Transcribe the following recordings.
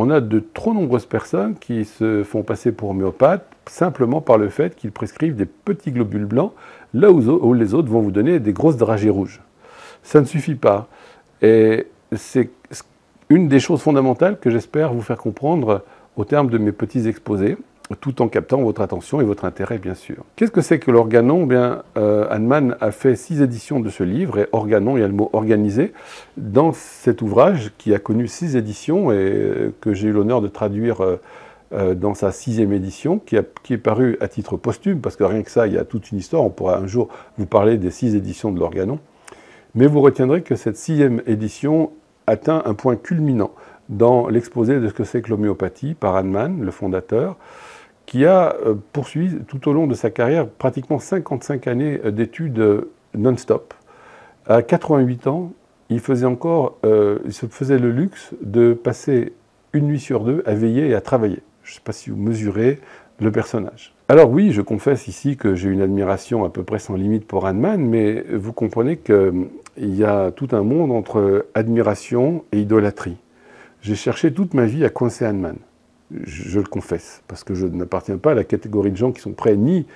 on a de trop nombreuses personnes qui se font passer pour homéopathes simplement par le fait qu'ils prescrivent des petits globules blancs là où les autres vont vous donner des grosses dragées rouges. Ça ne suffit pas. Et c'est une des choses fondamentales que j'espère vous faire comprendre au terme de mes petits exposés, tout en captant votre attention et votre intérêt, bien sûr. Qu'est-ce que c'est que l'organon? Bien, Hahnemann a fait 6 éditions de ce livre, et organon, il y a le mot organisé, dans cet ouvrage qui a connu 6 éditions et que j'ai eu l'honneur de traduire dans sa 6e édition, qui est paru à titre posthume, parce que rien que ça, il y a toute une histoire, on pourra un jour vous parler des 6 éditions de l'organon. Mais vous retiendrez que cette 6e édition atteint un point culminant dans l'exposé de ce que c'est que l'homéopathie par Hahnemann, le fondateur, qui a poursuivi tout au long de sa carrière pratiquement 55 années d'études non-stop. À 88 ans, il se faisait le luxe de passer une nuit sur 2 à veiller et à travailler. Je ne sais pas si vous mesurez le personnage. Alors oui, je confesse ici que j'ai une admiration à peu près sans limite pour Hahnemann, mais vous comprenez qu'il y a tout un monde entre admiration et idolâtrie. J'ai cherché toute ma vie à coincer Hahnemann. Je le confesse, parce que je n'appartiens pas à la catégorie de gens qui sont prêts ni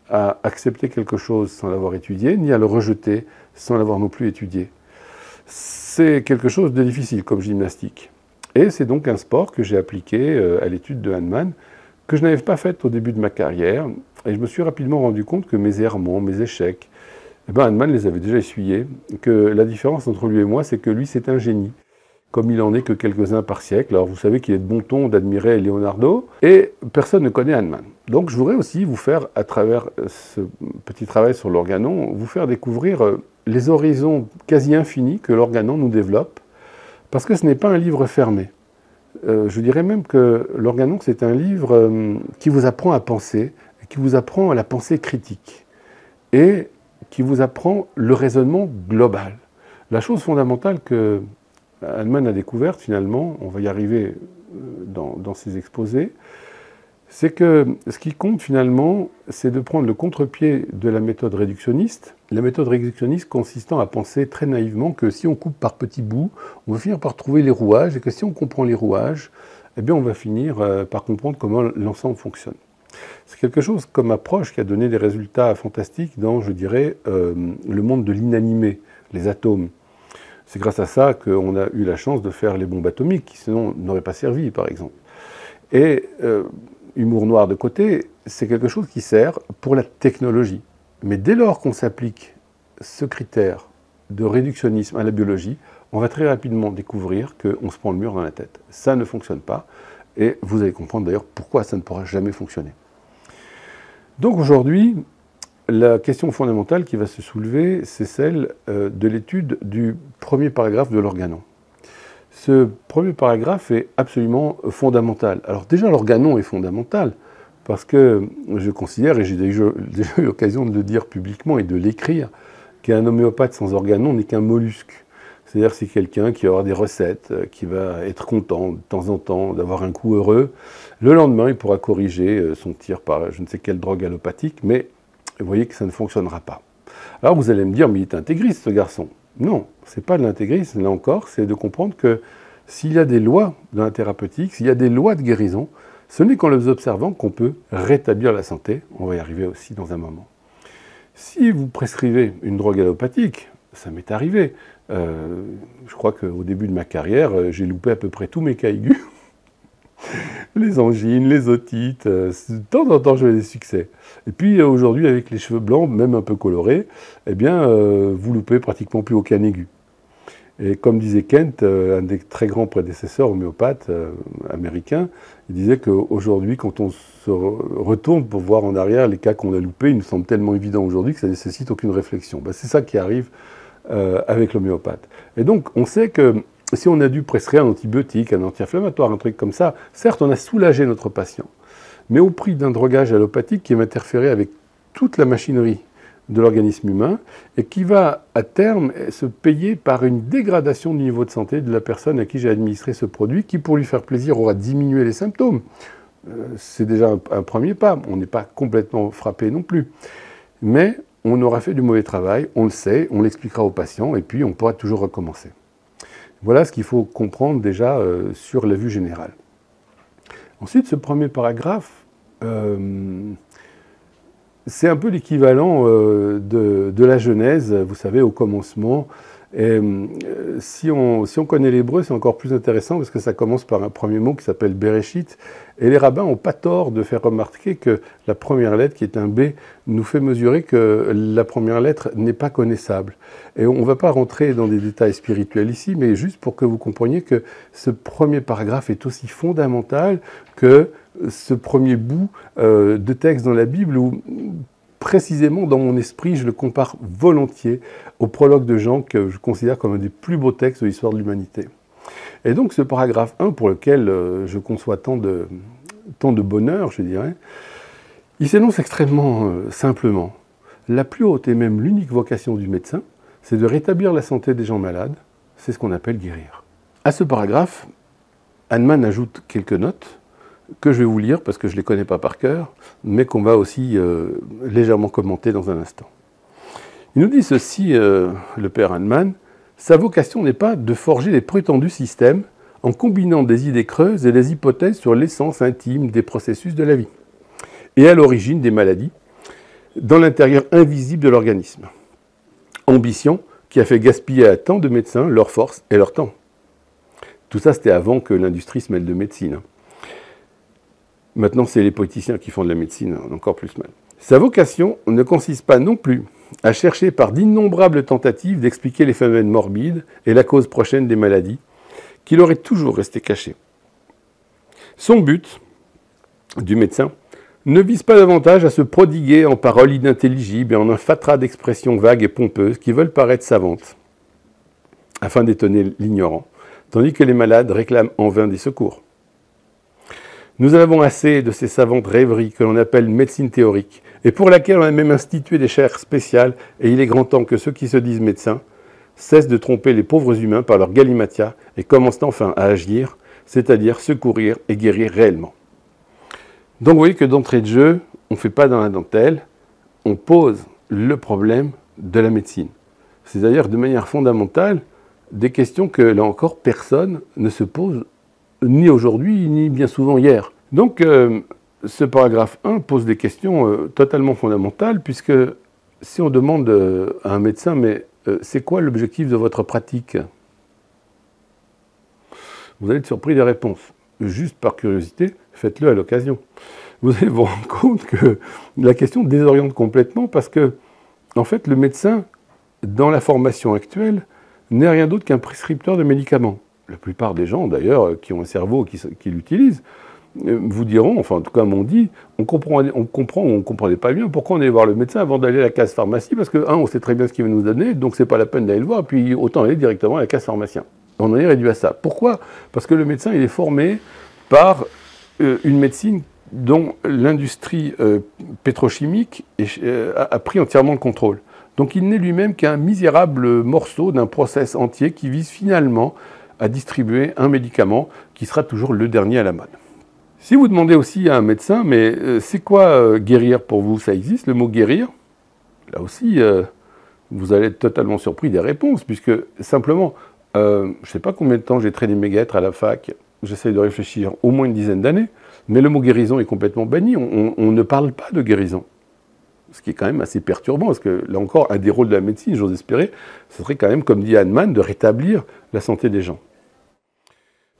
à accepter quelque chose sans l'avoir étudié, ni à le rejeter sans l'avoir non plus étudié. C'est quelque chose de difficile comme gymnastique. Et c'est donc un sport que j'ai appliqué à l'étude de Hahnemann, que je n'avais pas fait au début de ma carrière, et je me suis rapidement rendu compte que mes errements, mes échecs, Hahnemann les avait déjà essuyés, que la différence entre lui et moi, c'est que lui, c'est un génie, comme il en est que quelques-uns par siècle. Alors vous savez qu'il est de bon ton d'admirer Leonardo, et personne ne connaît Hahnemann. Donc je voudrais aussi vous faire, à travers ce petit travail sur l'organon, vous faire découvrir les horizons quasi infinis que l'organon nous développe, parce que ce n'est pas un livre fermé. Je dirais même que l'organon, c'est un livre qui vous apprend à penser, qui vous apprend à la pensée critique, et qui vous apprend le raisonnement global. La chose fondamentale que Hahnemann a découverte, finalement, on va y arriver dans ses exposés, c'est que ce qui compte finalement, c'est de prendre le contre-pied de la méthode réductionniste. La méthode réductionniste consistant à penser très naïvement que si on coupe par petits bouts, on va finir par trouver les rouages, et que si on comprend les rouages, eh bien on va finir par comprendre comment l'ensemble fonctionne. C'est quelque chose comme approche qui a donné des résultats fantastiques dans, je dirais, le monde de l'inanimé, les atomes. C'est grâce à ça qu'on a eu la chance de faire les bombes atomiques, qui sinon n'auraient pas servi, par exemple. Et humour noir de côté, c'est quelque chose qui sert pour la technologie. Mais dès lors qu'on s'applique ce critère de réductionnisme à la biologie, on va très rapidement découvrir qu'on se prend le mur dans la tête. Ça ne fonctionne pas, et vous allez comprendre d'ailleurs pourquoi ça ne pourra jamais fonctionner. Donc aujourd'hui, la question fondamentale qui va se soulever, c'est celle de l'étude du premier paragraphe de l'organon. Ce premier paragraphe est absolument fondamental. Alors déjà, l'organon est fondamental, parce que je considère, et j'ai déjà eu l'occasion de le dire publiquement et de l'écrire, qu'un homéopathe sans organon n'est qu'un mollusque. C'est-à-dire que c'est quelqu'un qui va avoir des recettes, qui va être content de temps en temps d'avoir un coup heureux. Le lendemain, il pourra corriger son tir par je ne sais quelle drogue allopathique, mais vous voyez que ça ne fonctionnera pas. Alors vous allez me dire, mais il est intégriste ce garçon. Non, ce n'est pas de l'intégrisme, là encore, c'est de comprendre que s'il y a des lois dans la thérapeutique, s'il y a des lois de guérison, ce n'est qu'en les observant qu'on peut rétablir la santé. On va y arriver aussi dans un moment. Si vous prescrivez une drogue allopathique, ça m'est arrivé. Je crois qu'au début de ma carrière, j'ai loupé à peu près tous mes cas aigus. Les angines, les otites, de temps en temps j'avais des succès. Et puis aujourd'hui, avec les cheveux blancs, même un peu colorés, eh bien, vous loupez pratiquement plus aucun aigu. Et comme disait Kent, un des très grands prédécesseurs homéopathes américains, il disait qu'aujourd'hui, quand on se retourne pour voir en arrière les cas qu'on a loupés, il nous semble tellement évident aujourd'hui que ça ne nécessite aucune réflexion. Ben, c'est ça qui arrive avec l'homéopathe. Et donc, on sait que si on a dû prescrire un antibiotique, un anti-inflammatoire, un truc comme ça, certes, on a soulagé notre patient, mais au prix d'un drogage allopathique qui va interférer avec toute la machinerie de l'organisme humain et qui va, à terme, se payer par une dégradation du niveau de santé de la personne à qui j'ai administré ce produit, qui, pour lui faire plaisir, aura diminué les symptômes. C'est déjà un premier pas. On n'est pas complètement frappé non plus. Mais on aura fait du mauvais travail, on le sait, on l'expliquera aux patients, et puis on pourra toujours recommencer. Voilà ce qu'il faut comprendre déjà sur la vue générale. Ensuite, ce premier paragraphe, c'est un peu l'équivalent de la Genèse, vous savez, au commencement. Et si on connaît l'hébreu, c'est encore plus intéressant parce que ça commence par un premier mot qui s'appelle Bereshit. Et les rabbins n'ont pas tort de faire remarquer que la première lettre, qui est un B, nous fait mesurer que la première lettre n'est pas connaissable. Et on ne va pas rentrer dans des détails spirituels ici, mais juste pour que vous compreniez que ce premier paragraphe est aussi fondamental que ce premier bout de texte dans la Bible où, précisément dans mon esprit, je le compare volontiers au prologue de Jean que je considère comme un des plus beaux textes de l'histoire de l'humanité. Et donc ce paragraphe 1 pour lequel je conçois tant de bonheur, je dirais, il s'énonce extrêmement simplement. La plus haute et même l'unique vocation du médecin, c'est de rétablir la santé des gens malades, c'est ce qu'on appelle guérir. À ce paragraphe, Hahnemann ajoute quelques notes que je vais vous lire parce que je ne les connais pas par cœur, mais qu'on va aussi légèrement commenter dans un instant. Il nous dit ceci, le père Hahnemann, « Sa vocation n'est pas de forger les prétendus systèmes en combinant des idées creuses et des hypothèses sur l'essence intime des processus de la vie, et à l'origine des maladies, dans l'intérieur invisible de l'organisme. Ambition qui a fait gaspiller à tant de médecins leur force et leur temps. » Tout ça, c'était avant que l'industrie se mêle de médecine. Maintenant, c'est les politiciens qui font de la médecine, encore plus mal. Sa vocation ne consiste pas non plus à chercher par d'innombrables tentatives d'expliquer les phénomènes morbides et la cause prochaine des maladies, qu'il aurait toujours resté caché. Son but, du médecin, ne vise pas davantage à se prodiguer en paroles inintelligibles et en un fatras d'expressions vagues et pompeuses qui veulent paraître savantes, afin d'étonner l'ignorant, tandis que les malades réclament en vain des secours. Nous en avons assez de ces savantes rêveries que l'on appelle médecine théorique, et pour laquelle on a même institué des chaires spéciales, et il est grand temps que ceux qui se disent médecins cessent de tromper les pauvres humains par leur galimatia et commencent enfin à agir, c'est-à-dire secourir et guérir réellement. Donc vous voyez que d'entrée de jeu, on ne fait pas dans la dentelle, on pose le problème de la médecine. C'est d'ailleurs de manière fondamentale des questions que, là encore, personne ne se pose ni aujourd'hui, ni bien souvent hier. Donc, ce paragraphe 1 pose des questions totalement fondamentales, puisque si on demande à un médecin, mais c'est quoi l'objectif de votre pratique? Vous allez être surpris des réponses. Juste par curiosité, faites-le à l'occasion. Vous allez vous rendre compte que la question désoriente complètement, parce que, en fait, le médecin, dans la formation actuelle, n'est rien d'autre qu'un prescripteur de médicaments. La plupart des gens, d'ailleurs, qui ont un cerveau qui l'utilisent, vous diront, enfin en tout cas m'ont dit, on comprend ou on ne comprenait pas bien pourquoi on allait voir le médecin avant d'aller à la case pharmacie, parce que, on sait très bien ce qu'il va nous donner, donc c'est pas la peine d'aller le voir, puis autant aller directement à la case pharmacien. On en est réduit à ça. Pourquoi? Parce que le médecin, il est formé par une médecine dont l'industrie pétrochimique a pris entièrement le contrôle. Donc il n'est lui-même qu'un misérable morceau d'un process entier qui vise finalement à distribuer un médicament qui sera toujours le dernier à la mode. Si vous demandez aussi à un médecin, mais c'est quoi guérir pour vous? Ça existe, le mot guérir? Là aussi, vous allez être totalement surpris des réponses, puisque simplement, je ne sais pas combien de temps j'ai traîné mes guêtres à la fac, j'essaye de réfléchir, au moins une dizaine d'années, mais le mot guérison est complètement banni, on ne parle pas de guérison. Ce qui est quand même assez perturbant, parce que là encore, un des rôles de la médecine, j'ose espérer, ce serait quand même, comme dit Hahnemann, de rétablir la santé des gens.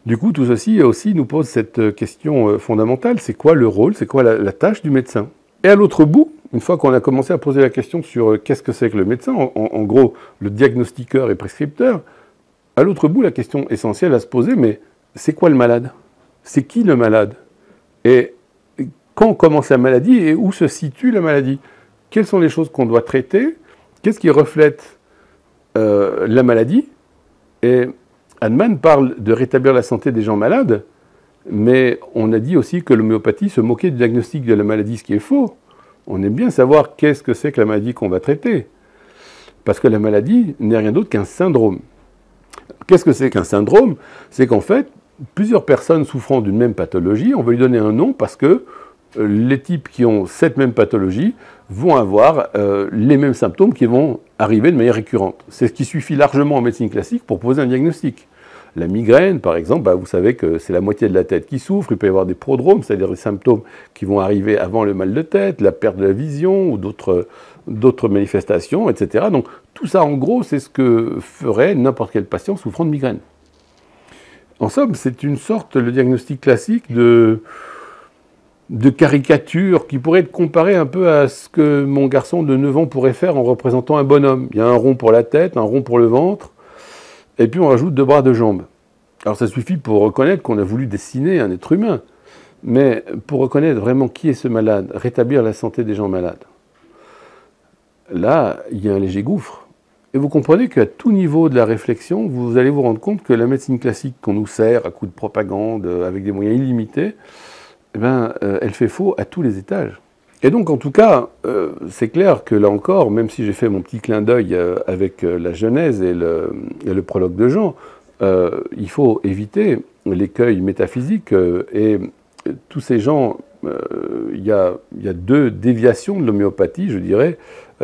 Du coup, tout ceci aussi nous pose cette question fondamentale, c'est quoi le rôle, c'est quoi la tâche du médecin? Et à l'autre bout, une fois qu'on a commencé à poser la question sur qu'est-ce que c'est que le médecin, en gros, le diagnostiqueur et prescripteur, à l'autre bout, la question essentielle à se poser, mais c'est quoi le malade? C'est qui le malade? Et quand commence la maladie et où se situe la maladie? Quelles sont les choses qu'on doit traiter? Qu'est-ce qui reflète la maladie? Et Hahnemann parle de rétablir la santé des gens malades, mais on a dit aussi que l'homéopathie se moquait du diagnostic de la maladie, ce qui est faux. On aime bien savoir qu'est-ce que c'est que la maladie qu'on va traiter. Parce que la maladie n'est rien d'autre qu'un syndrome. Qu'est-ce que c'est qu'un syndrome? C'est qu'en fait, plusieurs personnes souffrant d'une même pathologie, on va lui donner un nom parce que les types qui ont cette même pathologie vont avoir les mêmes symptômes qui vont arriver de manière récurrente. C'est ce qui suffit largement en médecine classique pour poser un diagnostic. La migraine, par exemple, vous savez que c'est la moitié de la tête qui souffre. Il peut y avoir des prodromes, c'est-à-dire des symptômes qui vont arriver avant le mal de tête, la perte de la vision ou d'autres manifestations, etc. Donc tout ça, en gros, c'est ce que ferait n'importe quel patient souffrant de migraine. En somme, c'est une sorte, le diagnostic classique de caricature qui pourrait être comparé un peu à ce que mon garçon de 9 ans pourrait faire en représentant un bonhomme. Il y a un rond pour la tête, un rond pour le ventre, et puis on rajoute 2 bras, 2 jambes. Alors ça suffit pour reconnaître qu'on a voulu dessiner un être humain, mais pour reconnaître vraiment qui est ce malade, rétablir la santé des gens malades. Là, il y a un léger gouffre. Et vous comprenez qu'à tout niveau de la réflexion, vous allez vous rendre compte que la médecine classique qu'on nous sert à coup de propagande, avec des moyens illimités, elle fait faux à tous les étages. Et donc, en tout cas, c'est clair que là encore, même si j'ai fait mon petit clin d'œil avec la Genèse et le prologue de Jean, il faut éviter l'écueil métaphysique. Et tous ces gens, il y a 2 déviations de l'homéopathie, je dirais.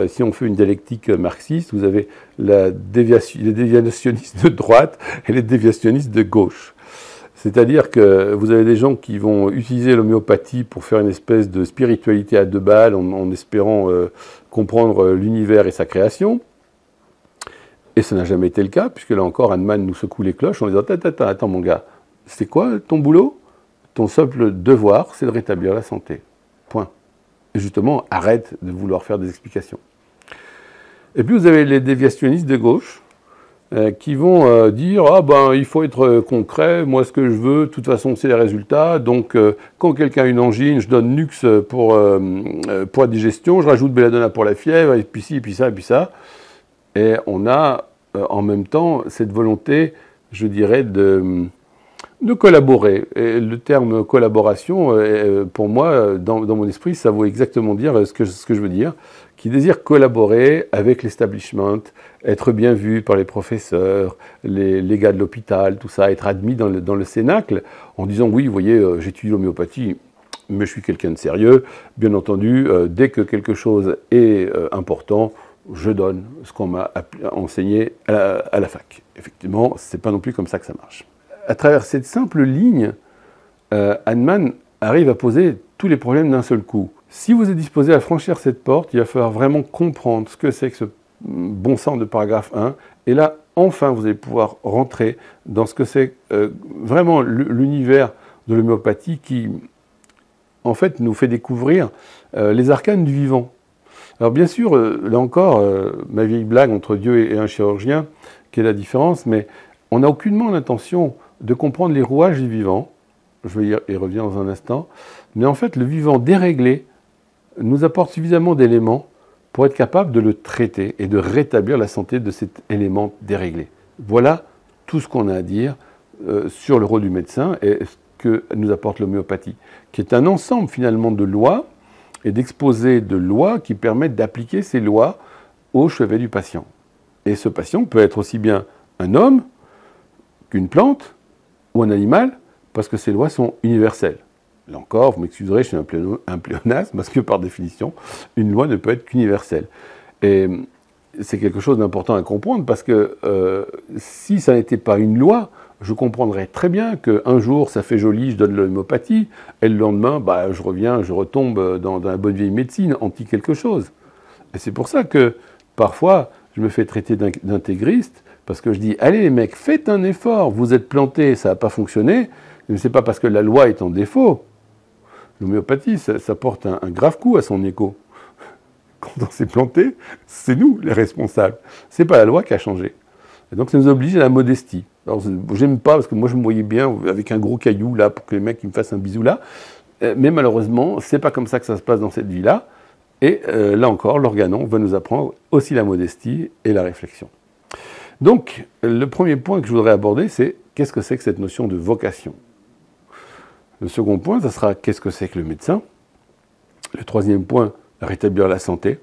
Si on fait une dialectique marxiste, vous avez les déviationnistes de droite et les déviationnistes de gauche. C'est-à-dire que vous avez des gens qui vont utiliser l'homéopathie pour faire une espèce de spiritualité à 2 balles en espérant comprendre l'univers et sa création. Et ça n'a jamais été le cas, puisque là encore, Hahnemann nous secoue les cloches en disant « Attends mon gars, c'est quoi ton boulot? Ton simple devoir, c'est de rétablir la santé. Point. » Et justement, arrête de vouloir faire des explications. Et puis vous avez les déviationnistes de gauche qui vont dire « il faut être concret, moi ce que je veux, de toute façon c'est les résultats, donc quand quelqu'un a une angine, je donne Nux pour la digestion, je rajoute belladonna pour la fièvre, et puis ci, et puis ça, et puis ça. » Et on a en même temps cette volonté, je dirais, de collaborer. Et le terme collaboration, pour moi, dans mon esprit, ça veut exactement dire ce que je veux dire, qui désire collaborer avec l'establishment, être bien vu par les professeurs, les gars de l'hôpital, tout ça, être admis dans le cénacle, en disant oui, vous voyez, j'étudie l'homéopathie, mais je suis quelqu'un de sérieux. Bien entendu, dès que quelque chose est important, je donne ce qu'on m'a enseigné à la fac. Effectivement, c'est pas non plus comme ça que ça marche. À travers cette simple ligne, Hahnemann arrive à poser tous les problèmes d'un seul coup. Si vous êtes disposé à franchir cette porte, il va falloir vraiment comprendre ce que c'est que ce bon sens de paragraphe 1. Et là, enfin, vous allez pouvoir rentrer dans ce que c'est vraiment l'univers de l'homéopathie qui, en fait, nous fait découvrir les arcanes du vivant. Alors bien sûr, là encore, ma vieille blague entre Dieu et un chirurgien, quelle est la différence, mais on n'a aucunement l'intention de comprendre les rouages du vivant, je vais y revenir dans un instant, mais en fait, le vivant déréglé nous apporte suffisamment d'éléments pour être capable de le traiter et de rétablir la santé de cet élément déréglé. Voilà tout ce qu'on a à dire sur le rôle du médecin et ce que nous apporte l'homéopathie, qui est un ensemble finalement de lois et d'exposés de lois qui permettent d'appliquer ces lois au chevet du patient. Et ce patient peut être aussi bien un homme qu'une plante ou un animal, parce que ces lois sont universelles. Là encore, vous m'excuserez, je suis un pléonasme, parce que par définition, une loi ne peut être qu'universelle. Et c'est quelque chose d'important à comprendre, parce que si ça n'était pas une loi, je comprendrais très bien qu'un jour, ça fait joli, je donne l'homéopathie, et le lendemain, je reviens, je retombe dans la bonne vieille médecine, anti quelque chose. Et c'est pour ça que, parfois, je me fais traiter d'intégriste, parce que je dis, allez les mecs, faites un effort, vous êtes plantés, ça n'a pas fonctionné, mais ce n'est pas parce que la loi est en défaut. L'homéopathie, ça porte un grave coup à son écho. Quand on s'est planté, c'est nous les responsables. Ce n'est pas la loi qui a changé. Et donc ça nous oblige à la modestie. Alors j'aime pas, parce que moi je me voyais bien avec un gros caillou là, pour que les mecs ils me fassent un bisou là. Mais malheureusement, c'est pas comme ça que ça se passe dans cette vie-là. Et là encore, l'organon va nous apprendre aussi la modestie et la réflexion. Donc, le premier point que je voudrais aborder, c'est qu'est-ce que c'est que cette notion de vocation? Le second point, ça sera qu'est-ce que c'est que le médecin? Le troisième point, rétablir la santé,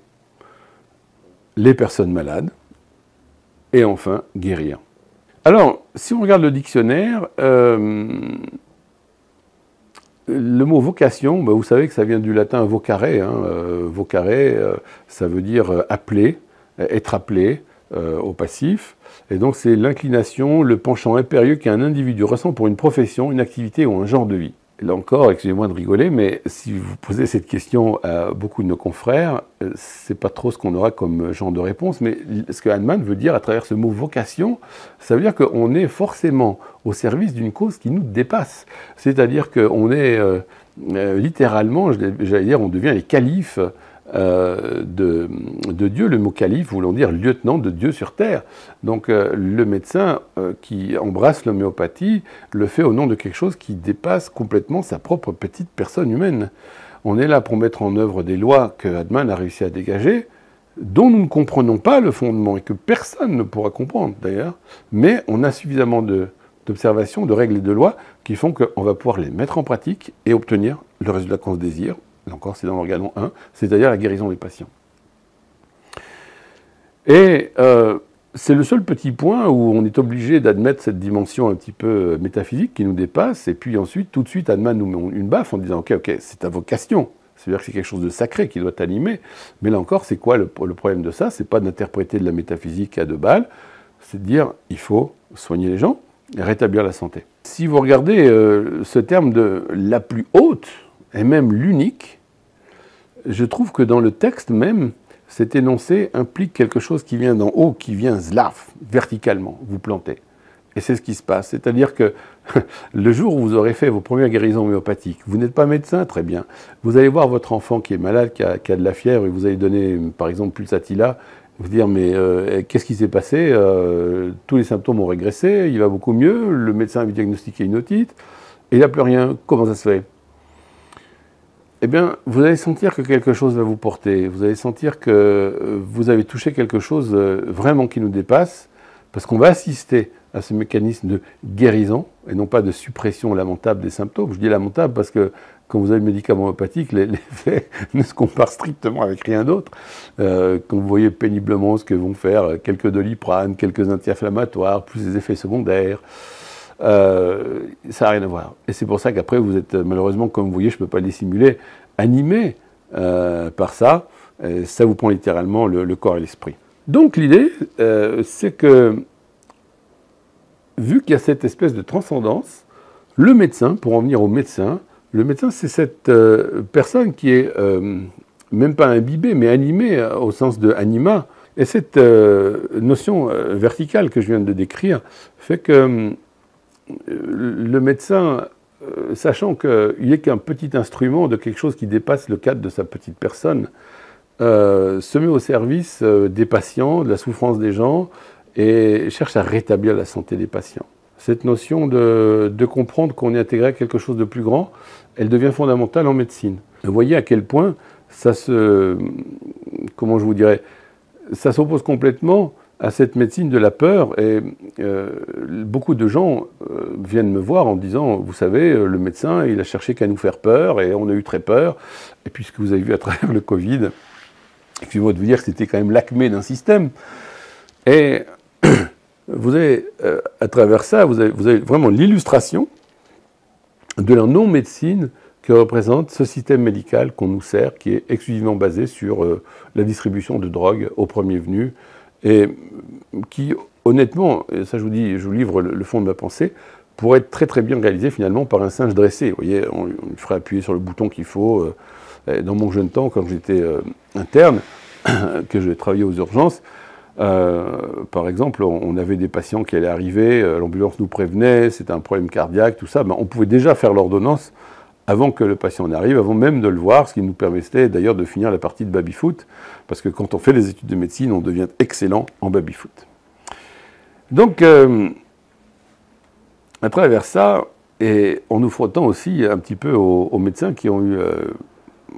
les personnes malades, et enfin, guérir. Alors, si on regarde le dictionnaire, le mot vocation, vous savez que ça vient du latin vocare. Vocare, ça veut dire appeler, être appelé. au passif. Et donc c'est l'inclination, le penchant impérieux qu'un individu ressent pour une profession, une activité ou un genre de vie. Et là encore, excusez-moi de rigoler, mais si vous posez cette question à beaucoup de nos confrères, c'est pas trop ce qu'on aura comme genre de réponse, mais ce que Hahnemann veut dire à travers ce mot vocation, ça veut dire qu'on est forcément au service d'une cause qui nous dépasse. C'est-à-dire qu'on est littéralement, j'allais dire, on devient les califes de Dieu. Le mot calife voulant dire lieutenant de Dieu sur terre. Donc le médecin qui embrasse l'homéopathie le fait au nom de quelque chose qui dépasse complètement sa propre petite personne humaine. On est là pour mettre en œuvre des lois que Hahnemann a réussi à dégager, dont nous ne comprenons pas le fondement et que personne ne pourra comprendre d'ailleurs, mais on a suffisamment d'observations, de règles et de lois qui font qu'on va pouvoir les mettre en pratique et obtenir le résultat qu'on se désire. Là encore, c'est dans l'organon 1, c'est-à-dire la guérison des patients. Et c'est le seul petit point où on est obligé d'admettre cette dimension un petit peu métaphysique qui nous dépasse, et puis ensuite, tout de suite, Hahnemann nous met une baffe en disant « Ok, c'est ta vocation ». C'est-à-dire que c'est quelque chose de sacré qui doit t'animer. Mais là encore, c'est quoi le problème de ça? C'est pas d'interpréter de la métaphysique à deux balles, c'est de dire il faut soigner les gens et rétablir la santé. Si vous regardez ce terme de la plus haute, et même l'unique, je trouve que dans le texte même, cet énoncé implique quelque chose qui vient d'en haut, qui vient zlaf, verticalement, vous plantez. Et c'est ce qui se passe. C'est-à-dire que le jour où vous aurez fait vos premières guérisons homéopathiques, vous n'êtes pas médecin, très bien. Vous allez voir votre enfant qui est malade, qui a de la fièvre, et vous allez donner, par exemple, Pulsatilla, vous dire, mais qu'est-ce qui s'est passé? Tous les symptômes ont régressé, il va beaucoup mieux, le médecin a vu diagnostiquer une otite, et il n'a plus rien. Comment ça se fait? Eh bien, vous allez sentir que quelque chose va vous porter. Vous allez sentir que vous avez touché quelque chose vraiment qui nous dépasse, parce qu'on va assister à ce mécanisme de guérison, et non pas de suppression lamentable des symptômes. Je dis lamentable parce que quand vous avez le médicament homéopathique, l'effet ne se compare strictement avec rien d'autre. Quand vous voyez péniblement ce que vont faire quelques Doliprane, quelques anti-inflammatoires, plus des effets secondaires, ça n'a rien à voir. Et c'est pour ça qu'après, vous êtes malheureusement, comme vous voyez, je ne peux pas le dissimuler, animé par ça. Ça vous prend littéralement le corps et l'esprit. Donc l'idée, c'est que, vu qu'il y a cette espèce de transcendance, le médecin, pour en venir au médecin, le médecin, c'est cette personne qui est même pas imbibée, mais animée au sens de anima. Et cette notion verticale que je viens de décrire fait que le médecin, sachant qu'il n'est qu'un petit instrument de quelque chose qui dépasse le cadre de sa petite personne, se met au service des patients, de la souffrance des gens, et cherche à rétablir la santé des patients. Cette notion de comprendre qu'on est intégré à quelque chose de plus grand, elle devient fondamentale en médecine. Vous voyez à quel point ça comment je vous dirais, ça s'oppose complètement à cette médecine de la peur, et beaucoup de gens viennent me voir en disant, vous savez, le médecin, il a cherché qu'à nous faire peur, et on a eu très peur, et puis ce que vous avez vu à travers le Covid, excusez-moi de vous dire que c'était quand même l'acmé d'un système, et vous avez, à travers ça, vous avez vraiment l'illustration de la non-médecine que représente ce système médical qu'on nous sert, qui est exclusivement basé sur la distribution de drogue au premier venu, et qui, honnêtement, et ça je vous livre le fond de ma pensée, pourrait être très très bien réalisé finalement par un singe dressé. Vous voyez, on lui ferait appuyer sur le bouton qu'il faut. Dans mon jeune temps, quand j'étais interne, que je travaillais aux urgences, par exemple, on avait des patients qui allaient arriver, l'ambulance nous prévenait, c'était un problème cardiaque, tout ça, ben, on pouvait déjà faire l'ordonnance avant que le patient n'arrive, avant même de le voir, ce qui nous permettait d'ailleurs de finir la partie de baby-foot, parce que quand on fait les études de médecine, on devient excellent en baby-foot. Donc, à travers ça, et en nous frottant aussi un petit peu aux médecins qui ont eu,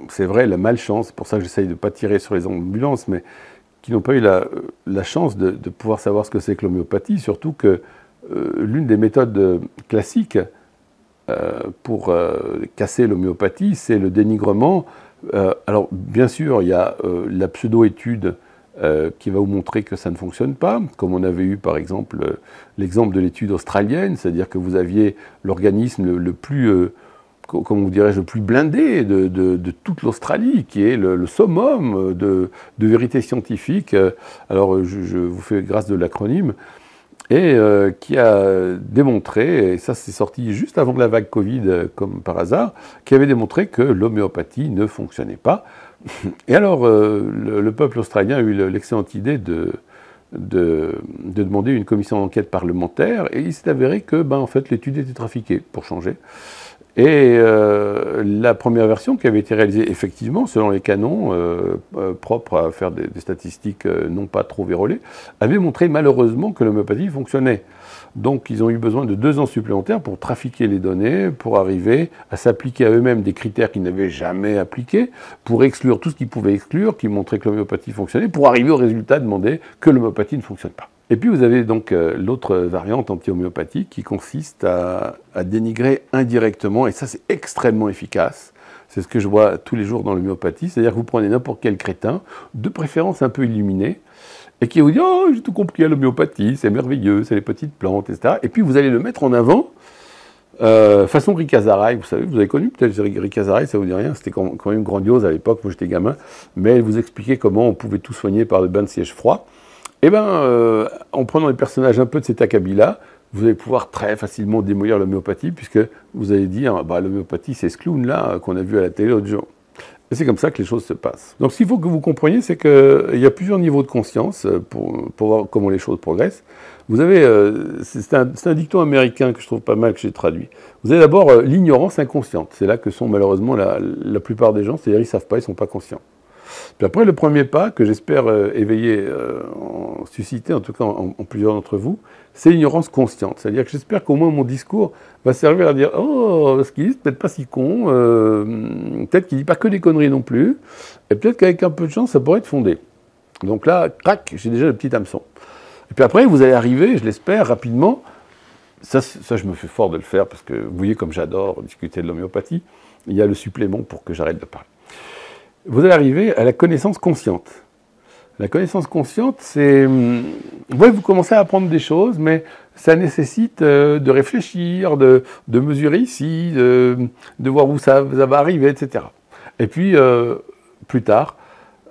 c'est vrai, la malchance, c'est pour ça que j'essaye de ne pas tirer sur les ambulances, mais qui n'ont pas eu la chance de pouvoir savoir ce que c'est que l'homéopathie, surtout que l'une des méthodes classiques pour casser l'homéopathie, c'est le dénigrement. Alors, bien sûr, il y a la pseudo-étude qui va vous montrer que ça ne fonctionne pas, comme on avait eu par exemple l'exemple de l'étude australienne, c'est-à-dire que vous aviez l'organisme le plus comment vous dirais-je, le plus blindé de toute l'Australie, qui est le summum de vérité scientifique. Alors, je vous fais grâce de l'acronyme, et qui a démontré, et ça c'est sorti juste avant la vague Covid, comme par hasard, qui avait démontré que l'homéopathie ne fonctionnait pas. Et alors, le peuple australien a eu l'excellente idée de demander une commission d'enquête parlementaire, et il s'est avéré que, en fait, l'étude était trafiquée, pour changer. Et la première version qui avait été réalisée effectivement selon les canons propres à faire des statistiques non pas trop vérolées, avait montré malheureusement que l'homéopathie fonctionnait. Donc ils ont eu besoin de 2 ans supplémentaires pour trafiquer les données, pour arriver à s'appliquer à eux-mêmes des critères qu'ils n'avaient jamais appliqués, pour exclure tout ce qu'ils pouvaient exclure, qui montrait que l'homéopathie fonctionnait, pour arriver au résultat de demander que l'homéopathie ne fonctionne pas. Et puis vous avez donc l'autre variante anti-homéopathique qui consiste à dénigrer indirectement, et ça c'est extrêmement efficace, c'est ce que je vois tous les jours dans l'homéopathie, c'est-à-dire que vous prenez n'importe quel crétin, de préférence un peu illuminé, et qui vous dit « Oh, j'ai tout compris à l'homéopathie, c'est merveilleux, c'est les petites plantes, etc. » Et puis vous allez le mettre en avant, façon Rick Azaray, vous savez, vous avez connu peut-être Rick Azaray, ça vous dit rien, c'était quand même grandiose à l'époque, moi j'étais gamin, mais elle vous expliquait comment on pouvait tout soigner par le bain de siège froid. Eh bien, en prenant des personnages un peu de cet acabit-là, vous allez pouvoir très facilement démolir l'homéopathie, puisque vous allez dire, l'homéopathie, c'est ce clown-là qu'on a vu à la télé l'autre jour. Et c'est comme ça que les choses se passent. Donc, ce qu'il faut que vous compreniez, c'est qu'il y a plusieurs niveaux de conscience pour voir comment les choses progressent. Vous avez, c'est un dicton américain que je trouve pas mal, que j'ai traduit. Vous avez d'abord l'ignorance inconsciente. C'est là que sont malheureusement la plupart des gens, c'est-à-dire ils ne savent pas, ils ne sont pas conscients. Puis après, le premier pas, que j'espère éveiller, susciter en tout cas en plusieurs d'entre vous, c'est l'ignorance consciente. C'est-à-dire que j'espère qu'au moins mon discours va servir à dire « Oh, ce qu'il dit, c'est peut-être pas si con, peut-être qu'il dit pas que des conneries non plus, et peut-être qu'avec un peu de chance, ça pourrait être fondé. » Donc là, crac, j'ai déjà le petit hameçon. Et puis après, vous allez arriver, je l'espère, rapidement, ça je me fais fort de le faire, parce que vous voyez comme j'adore discuter de l'homéopathie, il y a le supplément pour que j'arrête de parler. Vous allez arriver à la connaissance consciente. La connaissance consciente, c'est... vous commencez à apprendre des choses, mais ça nécessite de réfléchir, de mesurer ici, de voir où ça va arriver, etc. Et puis, plus tard,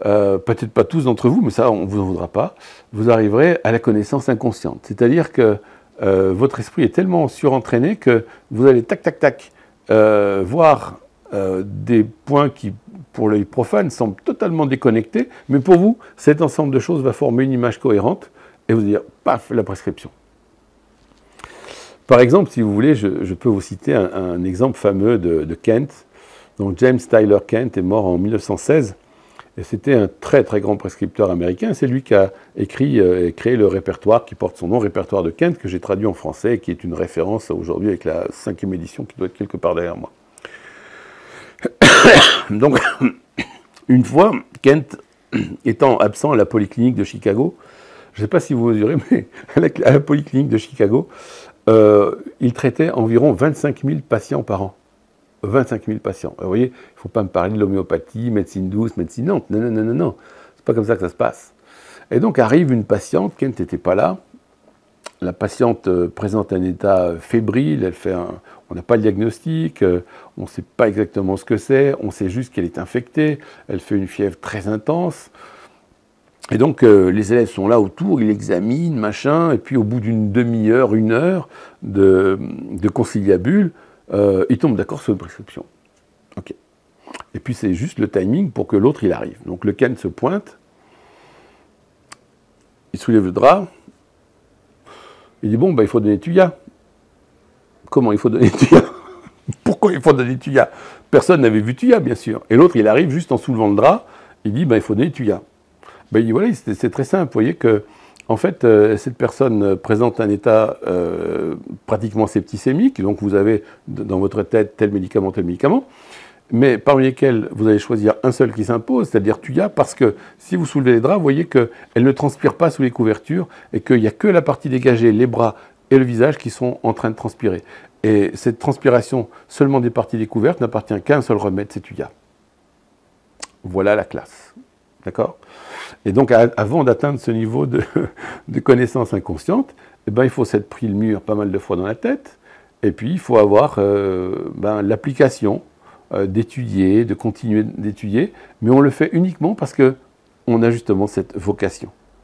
peut-être pas tous d'entre vous, mais ça, on ne vous en voudra pas, vous arriverez à la connaissance inconsciente. C'est-à-dire que votre esprit est tellement surentraîné que vous allez tac, voir des points qui, pour l'œil profane, semblent totalement déconnectés, mais pour vous, cet ensemble de choses va former une image cohérente et vous dire, paf, la prescription. Par exemple, si vous voulez, je peux vous citer un exemple fameux de Kent. Donc James Tyler Kent est mort en 1916, et c'était un très très grand prescripteur américain. C'est lui qui a écrit et créé le répertoire qui porte son nom, répertoire de Kent, que j'ai traduit en français, et qui est une référence aujourd'hui avec la 5e édition qui doit être quelque part derrière moi. Donc, une fois, Kent étant absent à la polyclinique de Chicago, je ne sais pas si vous mesurez, mais à la polyclinique de Chicago, il traitait environ 25 000 patients par an. 25 000 patients. Alors, vous voyez, il ne faut pas me parler de l'homéopathie, médecine douce, médecine lente. Non. C'est pas comme ça que ça se passe. Et donc arrive une patiente, Kent n'était pas là. La patiente présente un état fébrile, elle fait on n'a pas le diagnostic, on ne sait pas exactement ce que c'est, on sait juste qu'elle est infectée, elle fait une fièvre très intense. Et donc les élèves sont là autour, ils examinent, machin, et puis au bout d'une demi-heure, 1 heure de conciliabule, ils tombent d'accord sur une prescription. Ok. Et puis c'est juste le timing pour que l'autre il arrive. Donc le Kent se pointe, il soulève le drap, il dit bon, il faut donner Tuya. Comment il faut donner Tuya? Pourquoi il faut donner Tuya? Personne n'avait vu Tuya, bien sûr. Et l'autre, il arrive juste en soulevant le drap, il dit il faut donner Tuya. Il dit voilà, c'est très simple. Vous voyez que, en fait, cette personne présente un état pratiquement septicémique, donc vous avez dans votre tête tel médicament, mais parmi lesquels vous allez choisir un seul qui s'impose, c'est-à-dire Tuya, parce que si vous soulevez les draps, vous voyez qu'elle ne transpire pas sous les couvertures et qu'il n'y a que la partie dégagée, les bras et le visage qui sont en train de transpirer. Et cette transpiration seulement des parties découvertes n'appartient qu'à un seul remède, c'est Tuya. Voilà la classe. D'accord? Et donc, avant d'atteindre ce niveau de connaissance inconsciente, il faut s'être pris le mur pas mal de fois dans la tête, Et puis, il faut avoir l'application d'étudier, de continuer d'étudier, mais on le fait uniquement parce qu'on a justement cette vocation.